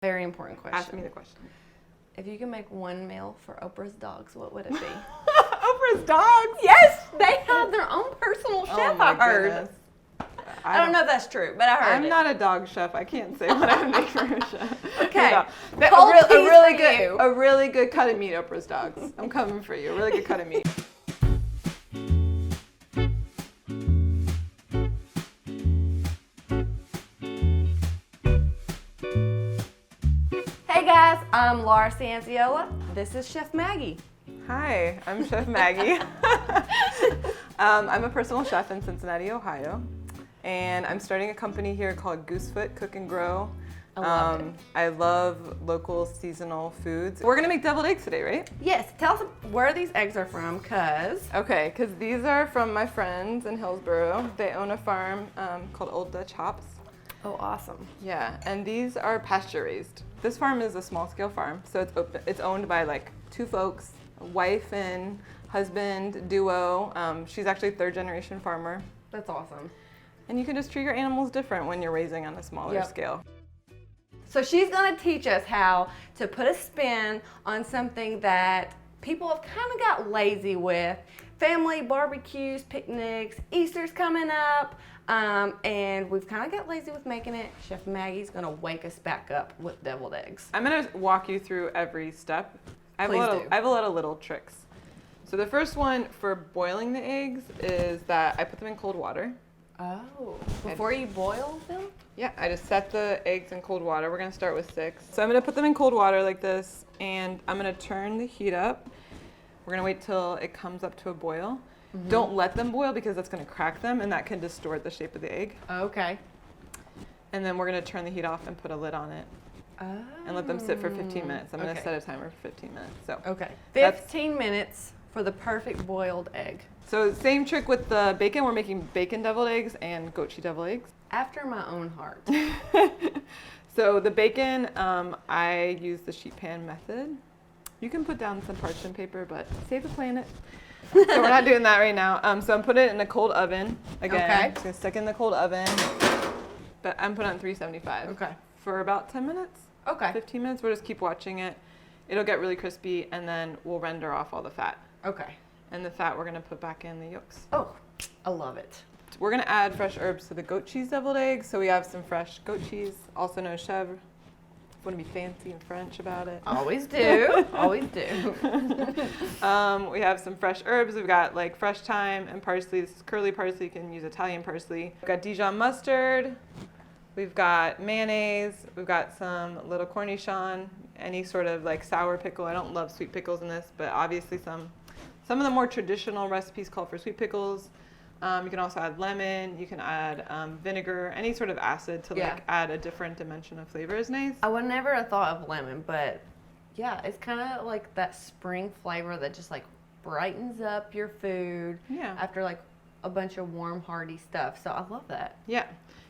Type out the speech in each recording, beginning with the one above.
Very important question. Ask me the question. If you can make one meal for Oprah's dogs, what would it be? Oprah's dogs? Yes, they have their own personal chef, Oh my I heard. goodness. I don't know if that's true, but I heard I'm not a dog chef. I can't say what I would make for a chef. Okay. No. Cold peas for you. A really good cut of meat, Oprah's dogs. I'm coming for you. A really good cut of meat. Hey guys, I'm Laura Sanziola. This is Chef Maggie. Hi, I'm Chef Maggie. I'm a personal chef in Cincinnati, Ohio, and I'm starting a company here called Goosefoot Cook and Grow. I love it. I love local seasonal foods. We're gonna make deviled eggs today, right? Yes, tell us where these eggs are from, cause. Okay, because these are from my friends in Hillsboro. They own a farm called Old Dutch Hops. Oh, awesome. Yeah, and these are pasture raised. This farm is a small scale farm, so it's owned by like two folks, a wife and husband duo. She's actually third generation farmer. That's awesome. And you can just treat your animals different when you're raising on a smaller scale. So she's gonna teach us how to put a spin on something that people have kind of got lazy with. Family barbecues, picnics, Easter's coming up, and we've kind of got lazy with making it. Chef Maggie's gonna wake us back up with deviled eggs. I'm gonna walk you through every step. I have a lot of little tricks. So the first one for boiling the eggs is that I put them in cold water. Oh, before you boil them? Yeah, I just set the eggs in cold water. We're gonna start with 6. So I'm gonna put them in cold water like this, and I'm gonna turn the heat up. We're gonna wait till it comes up to a boil. Mm-hmm. Don't let them boil because that's gonna crack them and that can distort the shape of the egg. Okay. And then we're gonna turn the heat off and put a lid on it. Oh. And let them sit for 15 minutes. I'm gonna set a timer for 15 minutes. So. Okay. 15 minutes for the perfect boiled egg. So same trick with the bacon. We're making bacon deviled eggs and goat cheese deviled eggs. After my own heart. So the bacon, I use the sheet pan method. You can put down some parchment paper, but save the planet. So we're not doing that right now. So I'm putting it in a cold oven. Again, I'm just gonna stick it in the cold oven. But I'm putting it on 375. Okay. For about 10 minutes. Okay. 15 minutes. We'll just keep watching it. It'll get really crispy, and then we'll render off all the fat. Okay. And the fat we're gonna put back in the yolks. Oh, I love it. We're gonna add fresh herbs to the goat cheese deviled eggs. So we have some fresh goat cheese, also known as chèvre. Want to be fancy and French about it. Always do. Always do. We have some fresh herbs. We've got like fresh thyme and parsley. This is curly parsley. You can use Italian parsley. We've got Dijon mustard. We've got mayonnaise. We've got some little cornichon. Any sort of like sour pickle. I don't love sweet pickles in this, but obviously some of the more traditional recipes call for sweet pickles. You can also add lemon, you can add vinegar, any sort of acid to like add a different dimension of flavor is nice. I would never have thought of lemon, but yeah, it's kind of like that spring flavor that just like brightens up your food after like a bunch of warm, hearty stuff. So I love that. Yeah.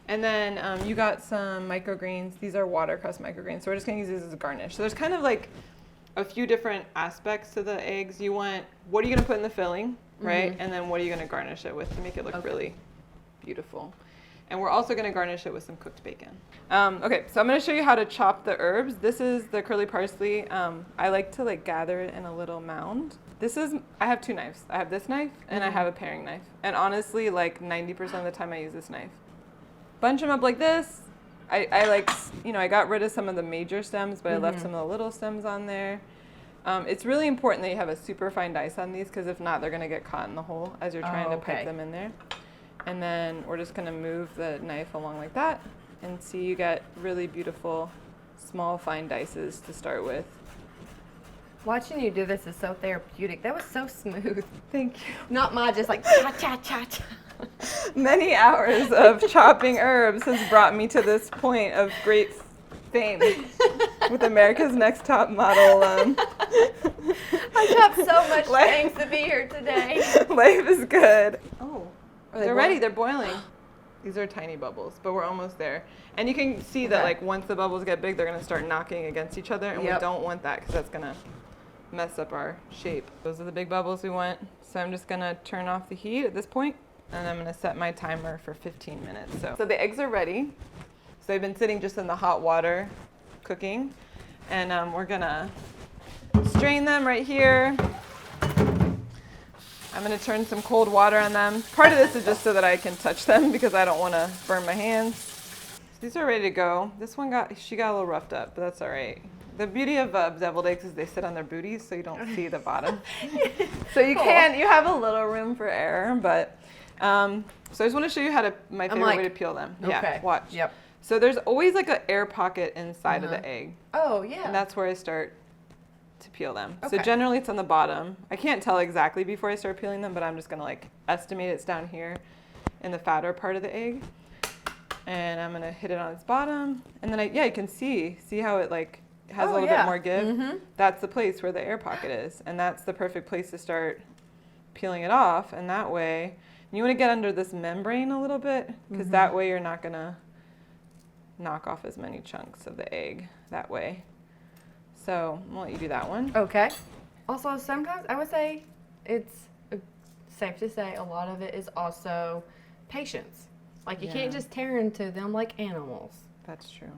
And then you got some microgreens. These are watercress microgreens. So we're just gonna use these as a garnish. So there's kind of like a few different aspects to the eggs. You want, what are you gonna put in the filling? Right? And then what are you going to garnish it with to make it look really beautiful? And we're also going to garnish it with some cooked bacon. Okay, so I'm going to show you how to chop the herbs. This is the curly parsley. I like to like gather it in a little mound. I have 2 knives. I have this knife and I have a paring knife. And honestly, like 90% of the time I use this knife. Bunch them up like this. I like, I got rid of some of the major stems, but I left some of the little stems on there. It's really important that you have a super fine dice on these because if not, they're going to get caught in the hole as you're trying to pipe them in there. And then we're just going to move the knife along like that and see you get really beautiful small fine dices to start with. Watching you do this is so therapeutic. That was so smooth. Thank you. Not my just like cha cha cha cha. Many hours of chopping herbs has brought me to this point of great fame with America's Next Top Model. I chopped so much thanks to be here today. Life is good. Oh, they're ready. They're boiling. These are tiny bubbles, but we're almost there. And you can see that like once the bubbles get big, they're going to start knocking against each other, and we don't want that because that's going to mess up our shape. Those are the big bubbles we want. So I'm just going to turn off the heat at this point, and I'm going to set my timer for 15 minutes. So the eggs are ready. So they've been sitting just in the hot water cooking. And we're gonna strain them right here. I'm gonna turn some cold water on them. Part of this is just so that I can touch them because I don't wanna burn my hands. These are ready to go. This one she got a little roughed up, but that's all right. The beauty of deviled eggs is they sit on their booties so you don't see the bottom. So you have a little room for error, but, so I just wanna show you my favorite way to peel them. Okay. Yeah, watch. Yep. So there's always like an air pocket inside of the egg. Oh, yeah. And that's where I start to peel them. Okay. So generally it's on the bottom. I can't tell exactly before I start peeling them, but I'm just gonna like estimate it's down here in the fatter part of the egg. And I'm gonna hit it on its bottom. And then you can see how it like has a little bit more give. That's the place where the air pocket is. And that's the perfect place to start peeling it off. And that way, you wanna get under this membrane a little bit, because that way you're not gonna knock off as many chunks of the egg that way. So I'll let you do that one. Okay. Also, sometimes I would say it's safe to say a lot of it is also patience. Like you can't just tear into them like animals. That's true.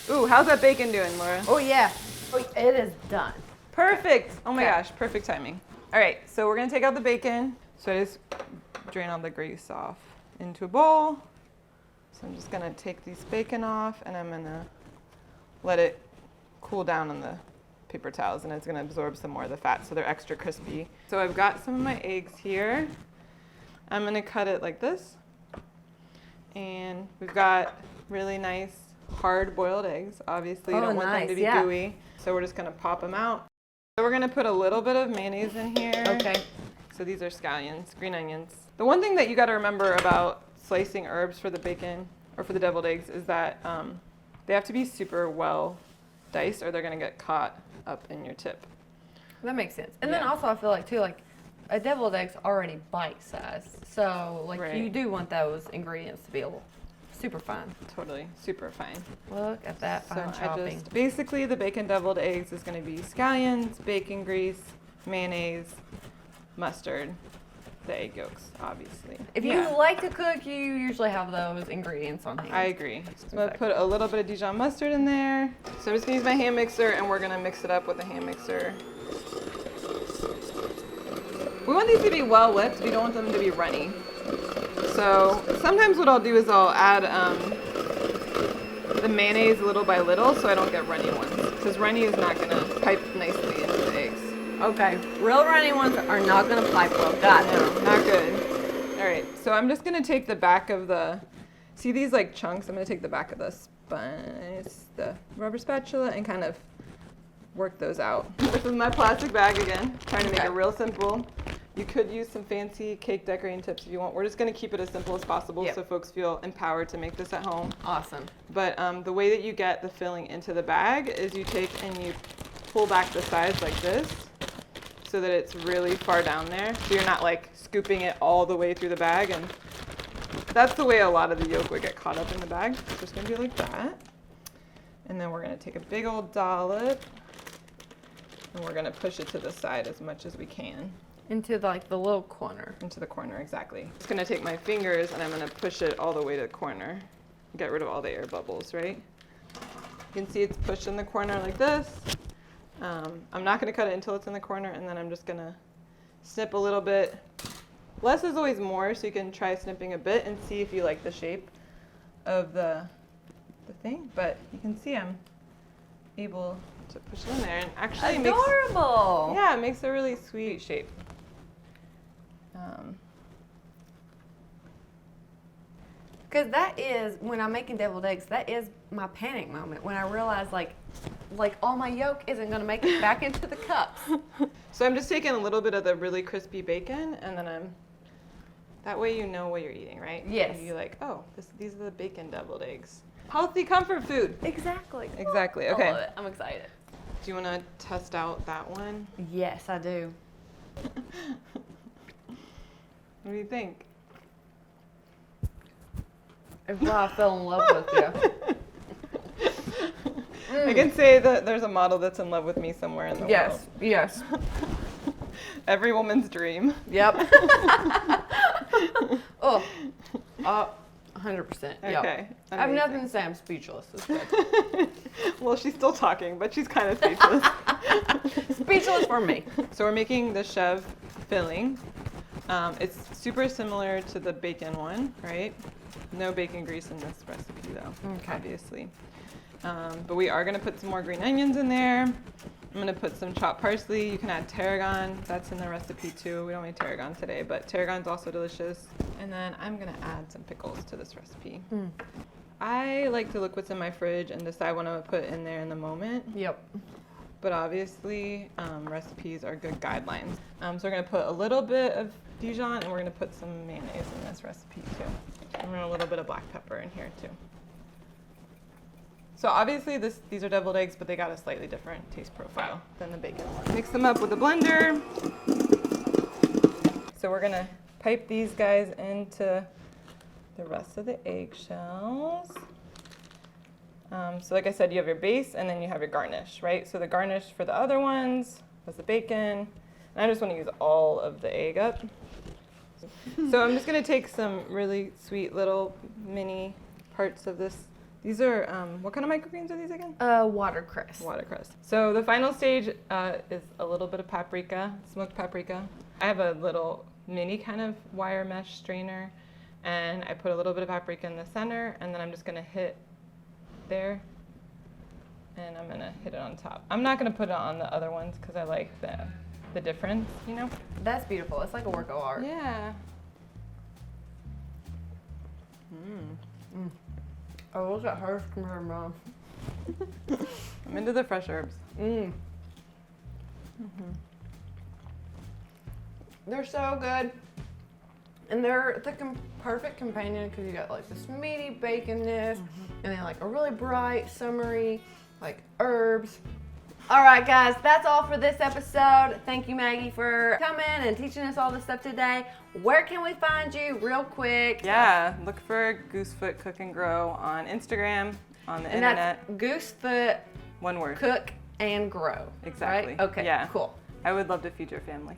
Ooh, how's that bacon doing, Laura? Oh yeah. Oh, it is done. Perfect. Oh my Okay. gosh, perfect timing. All right, so we're gonna take out the bacon. So I just drain all the grease off into a bowl. So I'm just gonna take these bacon off and I'm gonna let it cool down on the paper towels, and it's gonna absorb some more of the fat so they're extra crispy. So I've got some of my eggs here. I'm gonna cut it like this. And we've got really nice hard boiled eggs. Obviously you don't want them to be gooey. So we're just gonna pop them out. So we're gonna put a little bit of mayonnaise in here. Okay. So these are scallions, green onions. The one thing that you gotta remember about slicing herbs for the bacon or for the deviled eggs is that they have to be super well diced or they're gonna get caught up in your tip. That makes sense. And then also I feel like too, like a deviled egg's already bite sized. So like you do want those ingredients to be super fine. Totally, super fine. Look at that fine chopping. Basically the bacon deviled eggs is gonna be scallions, bacon grease, mayonnaise, mustard, the egg yolks, obviously. If you like to cook, you usually have those ingredients on hand. I agree. So I'm gonna put a little bit of Dijon mustard in there. So I'm just gonna use my hand mixer and we're gonna mix it up with a hand mixer. We want these to be well whipped. We don't want them to be runny. So sometimes what I'll do is I'll add the mayonnaise little by little so I don't get runny ones. Because runny is not gonna pipe nicely into the eggs. Okay, real runny ones are not gonna pipe well. Got it. No, not good. All right, so I'm just gonna take the back of see these like chunks? I'm gonna take the back of the rubber spatula and kind of work those out. This is my plastic bag again, trying to make it real simple. You could use some fancy cake decorating tips if you want. We're just gonna keep it as simple as possible so folks feel empowered to make this at home. Awesome. But the way that you get the filling into the bag is you take and you pull back the sides like this so that it's really far down there. So you're not like scooping it all the way through the bag, and that's the way a lot of the yolk would get caught up in the bag. So just gonna do like that. And then we're gonna take a big old dollop and we're gonna push it to the side as much as we can. Into like the little corner. Into the corner, exactly. Just gonna take my fingers and I'm gonna push it all the way to the corner. Get rid of all the air bubbles, right? You can see it's pushed in the corner like this. I'm not gonna cut it until it's in the corner, and then I'm just gonna snip a little bit. Less is always more, so you can try snipping a bit and see if you like the shape of the thing. But you can see I'm able to push it in there, and actually adorable. It makes a really sweet shape. Because that is, when I'm making deviled eggs, that is my panic moment when I realize like all my yolk isn't going to make it back into the cups. So I'm just taking a little bit of the really crispy bacon, and then that way you know what you're eating, right? Yes. And you're like, oh, these are the bacon deviled eggs. Healthy comfort food. Exactly. Exactly. Okay. I love it. I'm excited. Do you want to test out that one? Yes, I do. What do you think? It's why I fell in love with you. I can say that there's a model that's in love with me somewhere in the world. Yes. Every woman's dream. Yep. 100%. Okay. Yep. I have amazing. nothing to say. I'm speechless. It's good. Well, she's still talking, but she's kind of speechless. Speechless for me. So we're making the chev filling. It's super similar to the bacon one, right? No bacon grease in this recipe though, Okay. obviously. But we are gonna put some more green onions in there. I'm gonna put some chopped parsley. You can add tarragon. That's in the recipe too. We don't need tarragon today, but tarragon's also delicious. And then I'm gonna add some pickles to this recipe. I like to look what's in my fridge and decide what I'm gonna put in there in the moment. Yep. But obviously, recipes are good guidelines. So we're gonna put a little bit of Dijon and we're gonna put some mayonnaise in this recipe too. And a little bit of black pepper in here too. So obviously these are deviled eggs, but they got a slightly different taste profile than the bacon one. Mix them up with a blender. So we're gonna pipe these guys into the rest of the eggshells. So like I said, you have your base and then you have your garnish, right? So the garnish for the other ones was the bacon. And I just want to use all of the egg up. So I'm just going to take some really sweet little mini parts of this. These are, what kind of microgreens are these again? Watercress. Watercress. So the final stage is a little bit of paprika, smoked paprika. I have a little mini kind of wire mesh strainer, and I put a little bit of paprika in the center, and then I'm just going to hit there, and I'm going to hit it on top. I'm not going to put it on the other ones because I like the difference, you know? That's beautiful. It's like a work of art. Yeah. Oh, look at hers from her mom. I'm into the fresh herbs. They're so good. And they're the perfect companion because you got like this meaty baconness and then like a really bright, summery, like herbs. All right, guys, that's all for this episode. Thank you, Maggie, for coming and teaching us all this stuff today. Where can we find you real quick? Yeah, look for Goosefoot Cook and Grow on Instagram, on the And internet. that's Goosefoot One word. Cook and Grow. Exactly. Right? Okay, Yeah. cool. I would love to feed your family.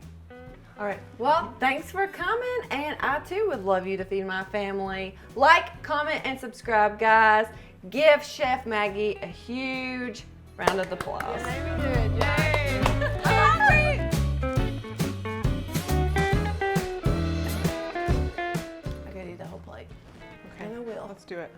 All right. Well, thanks for coming, and I too would love you to feed my family. Like, comment, and subscribe, guys. Give Chef Maggie a huge round of applause. Yay! I gotta eat the whole plate. Okay, And I will. let's do it.